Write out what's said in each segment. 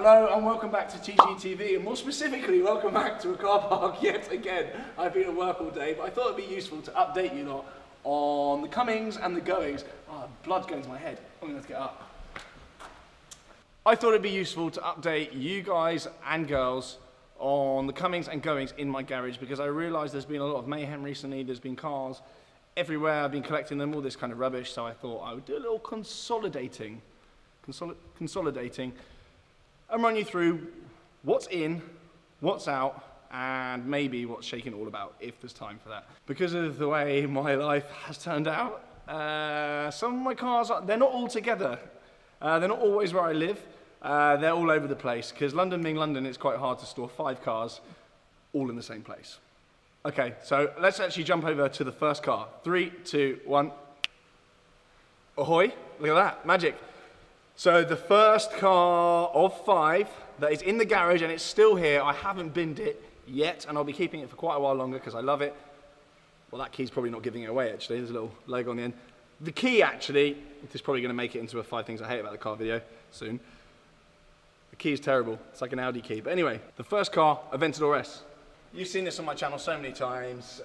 Hello and welcome back to TGTV, and more specifically, welcome back to a car park yet again. I've been at work all day, but I thought it'd be useful to update you lot on the comings and the goings. Oh, blood's going to my head. I'm going to get up. I thought it'd be useful to update you guys and girls on the comings and goings in my garage, because I realised there's been a lot of mayhem recently. There's been cars everywhere. I've been collecting them, all this kind of rubbish, so I thought I would do a little consolidating and run you through what's in, what's out, and maybe what's shaking all about, if there's time for that. Because of the way my life has turned out, some of my cars, they're not all together. They're not always where I live. They're all over the place, because London being London, it's quite hard to store 5 cars all in the same place. Okay, so let's actually jump over to the first car. 3, 2, 1. Ahoy, look at that, magic. So the first car of 5 that is in the garage, and it's still here. I haven't binned it yet, and I'll be keeping it for quite a while longer because I love it. Well, that key's probably not giving it away, actually. There's a little logo on the end. The key, actually, this is probably going to make it into a 5 things I hate about the car video soon. The key is terrible. It's like an Audi key. But anyway, the first car, Aventador S. You've seen this on my channel so many times.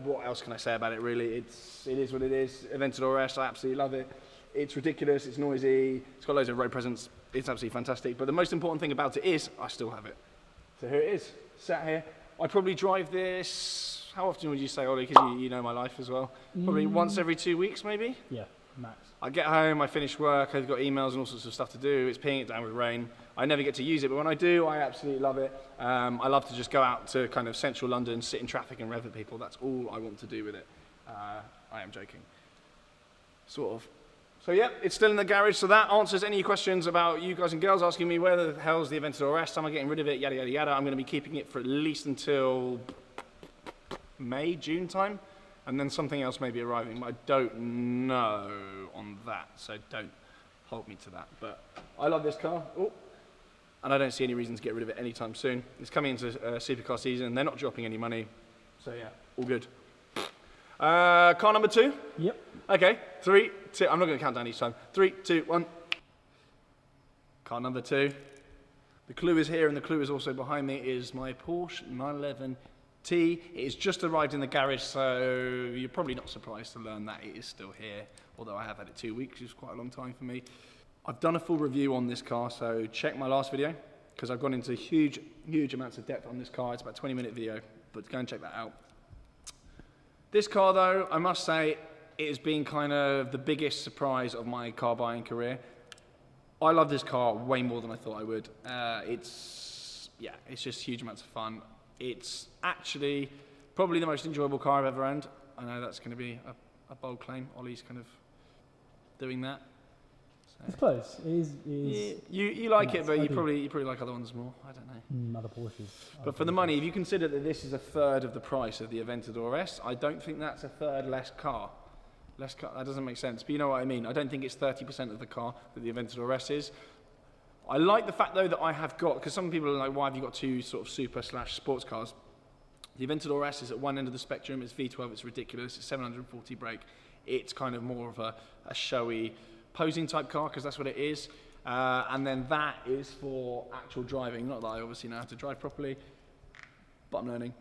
What else can I say about it, really? It is what it is. Aventador S, I absolutely love it. It's ridiculous, it's noisy, it's got loads of road presence, it's absolutely fantastic. But the most important thing about it is, I still have it. So here it is, sat here. I probably drive this, how often would you say, Ollie, because you know my life as well? Probably once every 2 weeks, maybe? Yeah, max. I get home, I finish work, I've got emails and all sorts of stuff to do, it's peeing it down with rain. I never get to use it, but when I do, I absolutely love it. I love to just go out to kind of central London, sit in traffic and rev at people. That's all I want to do with it. I am joking. Sort of. So yeah, it's still in the garage, so that answers any questions about you guys and girls asking me where the hell's the Aventador S, am I getting rid of it, yada yada yada. I'm going to be keeping it for at least until May, June time, and then something else may be arriving, but I don't know on that, so don't hold me to that. But I love this car, and I don't see any reason to get rid of it anytime soon. It's coming into supercar season, they're not dropping any money, so yeah, all good. Car number 2? Yep. Okay, 3, 2, I'm not going to count down each time. 3, 2, 1. Car number 2. The clue is here, and the clue is also behind me, is my Porsche 911 T. It has just arrived in the garage, so you're probably not surprised to learn that it is still here, although I have had it 2 weeks, which is quite a long time for me. I've done a full review on this car, so check my last video, because I've gone into huge amounts of depth on this car. It's about a 20-minute video, but go and check that out. This car, though, I must say, it has been kind of the biggest surprise of my car buying career. I love this car way more than I thought I would. It's just huge amounts of fun. It's actually probably the most enjoyable car I've ever owned. I know that's going to be a bold claim. Ollie's kind of doing that. So. It's close. It is. You like it, but you probably like other ones more. I don't know. Other Porsches. But for the money, if you consider that this is a third of the price of the Aventador S, I don't think that's a third less car. That doesn't make sense, but you know what I mean. I don't think it's 30% of the car that the Aventador S is. I like the fact, though, that I have got, because some people are like, why have you got 2 sort of super/sports cars? The Aventador S is at one end of the spectrum. It's V12, it's ridiculous, it's 740 brake. It's kind of more of a showy posing type car, because that's what it is. And then that is for actual driving. Not that I obviously know how to drive properly, but I'm learning.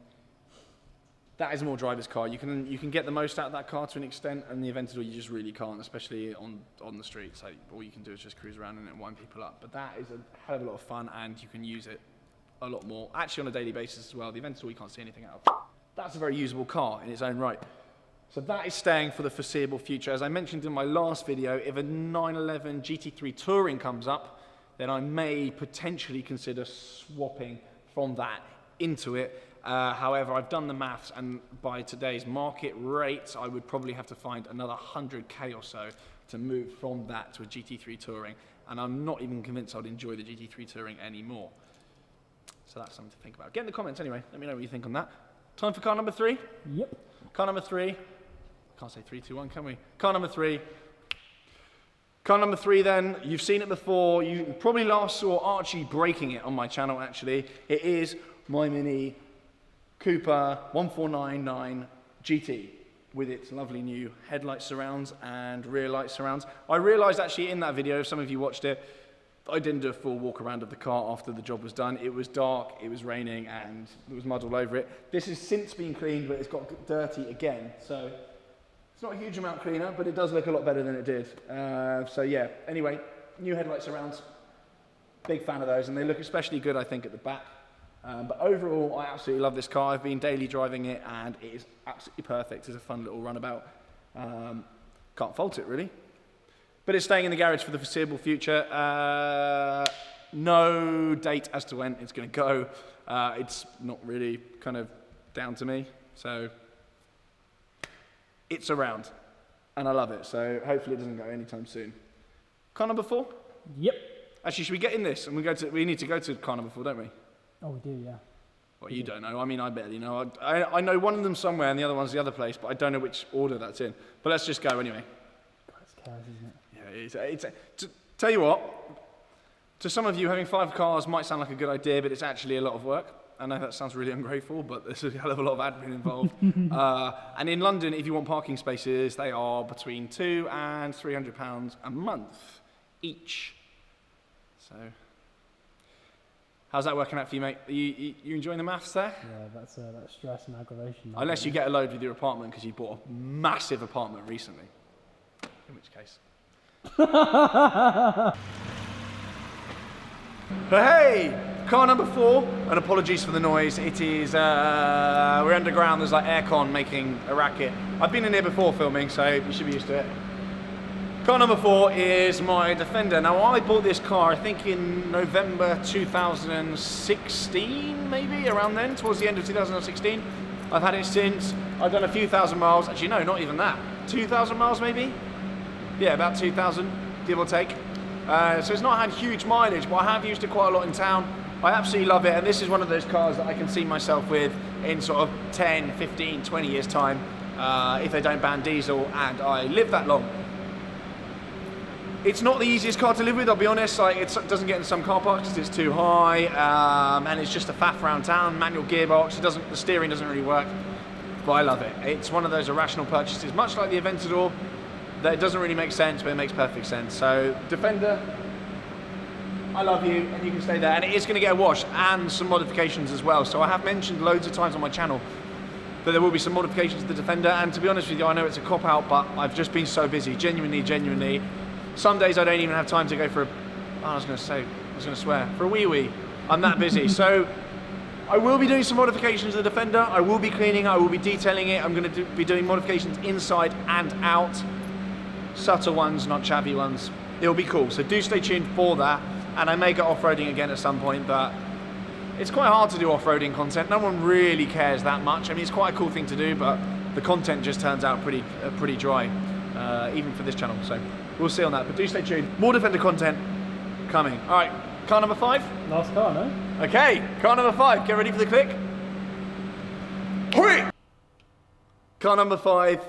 That is a more driver's car. You can get the most out of that car to an extent, and the Aventador you just really can't, especially on the street. So all you can do is just cruise around in it and wind people up. But that is a hell of a lot of fun, and you can use it a lot more, actually on a daily basis as well. The Aventador you can't see anything out of. That's a very usable car in its own right. So that is staying for the foreseeable future. As I mentioned in my last video, if a 911 GT3 Touring comes up, then I may potentially consider swapping from that into it. However, I've done the maths, and by today's market rates, I would probably have to find another 100k or so to move from that to a GT3 Touring, and I'm not even convinced I'd enjoy the GT3 Touring anymore. So that's something to think about. Get in the comments anyway, let me know what you think on that. Time for car number 3? Yep. Car number 3. Can't say 3, 2, 1, can we? Car number 3. Car number 3 then, you've seen it before. You probably last saw Archie breaking it on my channel, actually. It is my Mini Cooper 1499 GT with its lovely new headlight surrounds and rear light surrounds. I realised actually in that video, if some of you watched it, I didn't do a full walk around of the car after the job was done. It was dark, it was raining, and there was mud all over it. This has since been cleaned, but it's got dirty again. So it's not a huge amount cleaner, but it does look a lot better than it did. So yeah, anyway, new headlight surrounds. Big fan of those, and they look especially good, I think, at the back. But overall, I absolutely love this car. I've been daily driving it, and it is absolutely perfect. It's a fun little runabout. Can't fault it, really. But it's staying in the garage for the foreseeable future. No date as to when it's going to go. It's not really kind of down to me. So it's around, and I love it. So hopefully it doesn't go anytime soon. Car number 4? Yep. Actually, should we get in this? And we need to go to car number 4, don't we? Oh, we do, yeah. Well, you don't know. I mean, I barely know. I know one of them somewhere, and the other one's the other place, but I don't know which order that's in. But let's just go anyway. It's chaos, isn't it? Yeah, tell you what, to some of you, having 5 cars might sound like a good idea, but it's actually a lot of work. I know that sounds really ungrateful, but there's a hell of a lot of admin involved. And in London, if you want parking spaces, they are between £200 and £300 a month each. So, how's that working out for you, mate? Are you enjoying the maths there? Yeah, that's stress and aggravation. Unless you get a load with your apartment because you bought a massive apartment recently. In which case. But hey, car number 4, and apologies for the noise. It is, we're underground, there's like aircon making a racket. I've been in here before filming, so you should be used to it. Car number 4 is my Defender. Now I bought this car, I think in November 2016, maybe, around then, towards the end of 2016. I've had it since. I've done a few thousand miles. Actually, no, not even that. 2,000 miles, maybe? Yeah, about 2,000, give or take. So it's not had huge mileage, but I have used it quite a lot in town. I absolutely love it, and this is one of those cars that I can see myself with in sort of 10, 15, 20 years' time, if they don't ban diesel and I live that long. It's not the easiest car to live with, I'll be honest. Like, it doesn't get in some car parks because it's too high, and it's just a faff around town. Manual gearbox, the steering doesn't really work, but I love it. It's one of those irrational purchases, much like the Aventador, that it doesn't really make sense, but it makes perfect sense. So, Defender, I love you, and you can stay there. And it is going to get a wash and some modifications as well. So I have mentioned loads of times on my channel that there will be some modifications to the Defender. And to be honest with you, I know it's a cop-out, but I've just been so busy, genuinely. Some days I don't even have time to go for for a wee-wee. I'm that busy. So I will be doing some modifications to the Defender. I will be cleaning it, I will be detailing it. I'm going to be doing modifications inside and out. Subtle ones, not chavvy ones. It'll be cool, so do stay tuned for that. And I may go off-roading again at some point, but it's quite hard to do off-roading content. No one really cares that much. I mean, it's quite a cool thing to do, but the content just turns out pretty dry, even for this channel. So we'll see on that, but do stay tuned. More Defender content coming. All right, car number 5. Last car, no? Okay, car number 5. Get ready for the click. Hurry! Car number 5.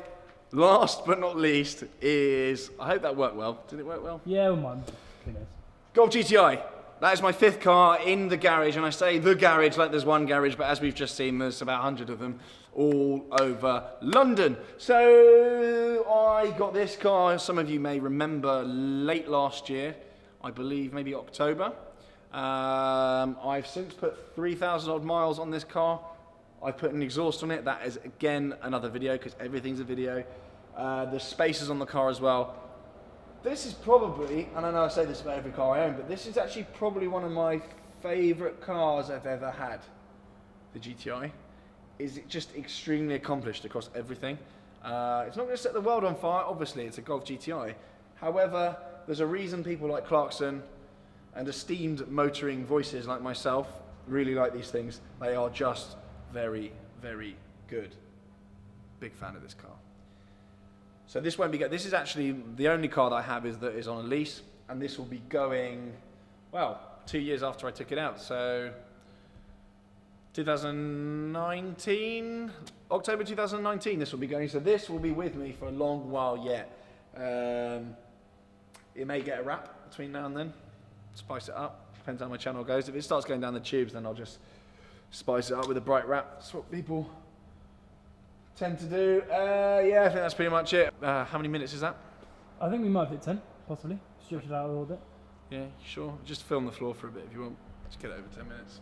Last but not least is, I hope that worked well. Did it work well? Yeah, we might. Who knows? Golf GTI. That is my 5th car in the garage, and I say the garage like there's one garage, but as we've just seen, there's about 100 of them all over London. So I got this car, some of you may remember, late last year, I believe maybe October. I've since put 3,000 odd miles on this car. I've put an exhaust on it. That is, again, another video, because everything's a video. There's spaces on the car as well. This is probably, and I know I say this about every car I own, but this is actually probably one of my favourite cars I've ever had. The GTI. Is it just extremely accomplished across everything. It's not going to set the world on fire, obviously, it's a Golf GTI. However, there's a reason people like Clarkson and esteemed motoring voices like myself really like these things. They are just very, very good. Big fan of this car. So this won't be this is actually the only car that I have that is on a lease, and this will be going, well, 2 years after I took it out. So 2019, October 2019 this will be going. So this will be with me for a long while yet. It may get a wrap between now and then. Spice it up, depends how my channel goes. If it starts going down the tubes, then I'll just spice it up with a bright wrap. That's what people tend to do. Yeah, I think that's pretty much it. How many minutes is that? I think we might hit 10, possibly. Stretch it out a little bit. Yeah, sure. Just film the floor for a bit if you want. Just get it over 10 minutes.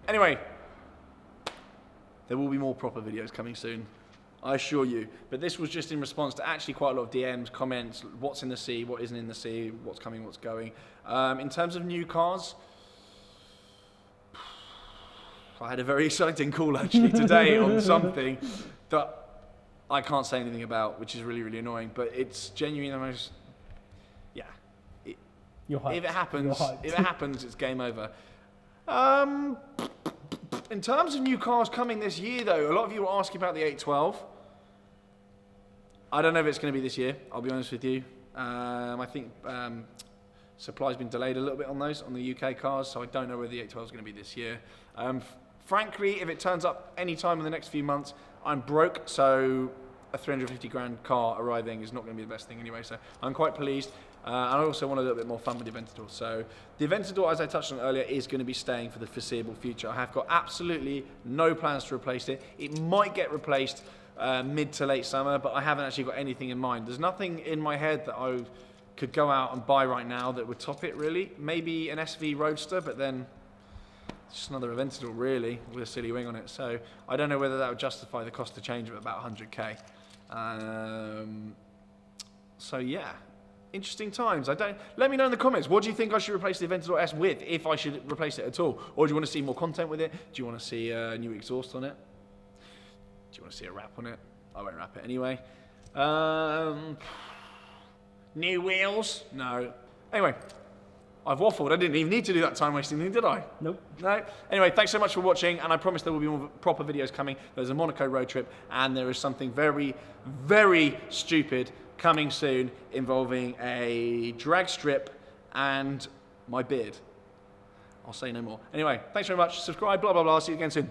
Anyway, there will be more proper videos coming soon, I assure you. But this was just in response to actually quite a lot of DMs, comments, what's in the sea, what isn't in the sea, what's coming, what's going. In terms of new cars, I had a very exciting call actually today on something that I can't say anything about, which is really, really annoying. But it's genuinely the most, yeah. You're hyped. If it happens, it's game over. In terms of new cars coming this year, though, a lot of you were asking about the 812. I don't know if it's going to be this year, I'll be honest with you. I think supply's been delayed a little bit on those, on the UK cars, so I don't know whether the 812 is going to be this year. Frankly, if it turns up any time in the next few months, I'm broke, so a 350 grand car arriving is not going to be the best thing anyway, so I'm quite pleased. And I also want a little bit more fun with the Aventador. So the Aventador, as I touched on earlier, is going to be staying for the foreseeable future. I have got absolutely no plans to replace it. It might get replaced mid to late summer, but I haven't actually got anything in mind. There's nothing in my head that I could go out and buy right now that would top it, really. Maybe an SV Roadster, but then it's just another Aventador, really, with a silly wing on it. So I don't know whether that would justify the cost of change of about 100k. So yeah. Interesting times. Let me know in the comments. What do you think I should replace the Aventador S with, if I should replace it at all? Or do you want to see more content with it? Do you want to see a new exhaust on it? Do you want to see a wrap on it? I won't wrap it anyway. New wheels? No. Anyway, I've waffled. I didn't even need to do that time wasting thing, did I? Nope. No. Anyway, thanks so much for watching, and I promise there will be more proper videos coming. There's a Monaco road trip, and there is something very, very stupid coming soon involving a drag strip and my beard. I'll say no more. Anyway, thanks very much. Subscribe, blah, blah, blah. See you again soon.